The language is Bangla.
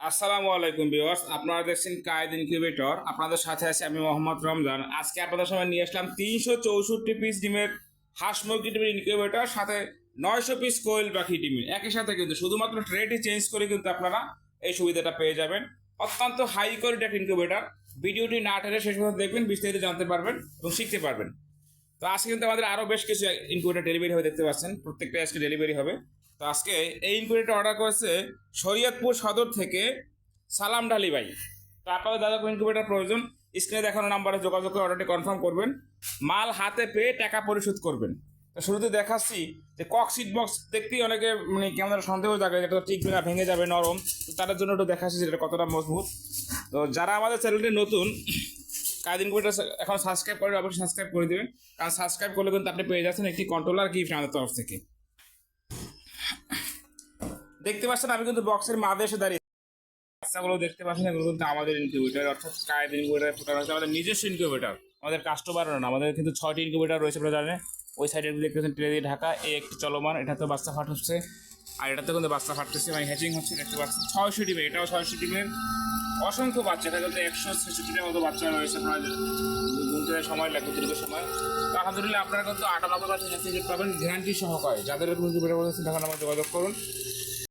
আসসালামু আলাইকুম ভিউয়ার্স, আপনারা দেখছেন কায়েদ ইনকিউবেটর। আপনাদের সাথে আছি আমি মোহাম্মদ রমজান। আজকে আপনাদের সামনে নিয়ে আসলাম 364 পিস ডিমের হাঁস মুরগি ডিমের ইনকিউবেটর, সাথে 900 পিস কোয়েল পাখি ডিমের একই সাথে। কিন্তু শুধুমাত্র ট্রেটি চেঞ্জ করে কিন্তু আপনারা এই সুবিধাটা পেয়ে যাবেন। অত্যন্ত হাই কোয়ালিটি একটা ইনকিউবেটর। ভিডিওটি না টেনে শেষ পর্যন্ত দেখবেন, বিস্তারিত জানতে পারবেন এবং শিখতে পারবেন। তো আজকে কিন্তু আমাদের আরও বেশ কিছু ইনকিউবেটর ডেলিভারি হবে, দেখতে পাচ্ছেন প্রত্যেকটা আজকে ডেলিভারি হবে। তো আজকে এই ইনকিউবেটর অর্ডার করেছে শরীয়তপুর সদর থেকে সালাম ঢালি ভাই। তো আপনাদের দাদা ইনকিউবেটর প্রয়োজন, স্ক্রিনে দেখানো নাম্বারে যোগাযোগ করে অর্ডারটি কনফার্ম করবেন। মাল হাতে পেয়ে টাকা পরিশোধ করবেন। তো শুরুতে দেখাচ্ছি যে কক সিট বক্স দেখতেই অনেকে কেমন সন্দেহ জায়গায়, এটা তো টিকবে না, ভেঙে যাবে, নরম। তো তাদের জন্য একটু দেখাচ্ছি যেটা কতটা মজবুত। তো যারা আমাদের চ্যানেলটি নতুন, কায়েদ ইনকিউবেটর এখন সাবস্ক্রাইব করে অবশ্যই সাবস্ক্রাইব করে দেবেন, কারণ সাবস্ক্রাইব করলে কিন্তু আপনি পেয়ে যাচ্ছেন একটি কন্ট্রোলার গিফট আমাদের তরফ থেকে। দেখতে পাচ্ছেন আমি কিন্তু বক্সের মাঝে এসে দাঁড়িয়ে, বাচ্চাগুলো দেখতে পাচ্ছেন, এগুলো কিন্তু আমাদের ইনকিউবেটর, অর্থাৎ কায়েদ ইনকিউবেটর ফুটানো হচ্ছে আমাদের নিজস্ব ইনকিউবেটর। আমাদের কাস্টমারও না, আমাদের কিন্তু 6টি ইনকিউবেটর রয়েছে আপনারা জানেন। ওই সাইডে দেখতে পাচ্ছেন ট্রে দিয়ে ঢাকা, এই একটি চলমান, এটা তো বাচ্চা ফাট হচ্ছে, আর এটাতে কিন্তু বাচ্চা ফাটতেছে, মানে হ্যাচিং হচ্ছে, দেখতে পাচ্ছেন 600 ডিমের, এটাও 600 ডিমের অসংখ্য বাচ্চা। এটা কিন্তু 166টার মতো বাচ্চা রয়েছে, আপনারা গুনতে সময় লাগবে, দীর্ঘ সময়। তো আলহামদুলিল্লাহ আপনারা কিন্তু 98% হ্যাচিং পাবেন গ্যারান্টি সহকারে। যাদের ইনকিউবেটর বলতেছেন তখন আমার যোগাযোগ করুন।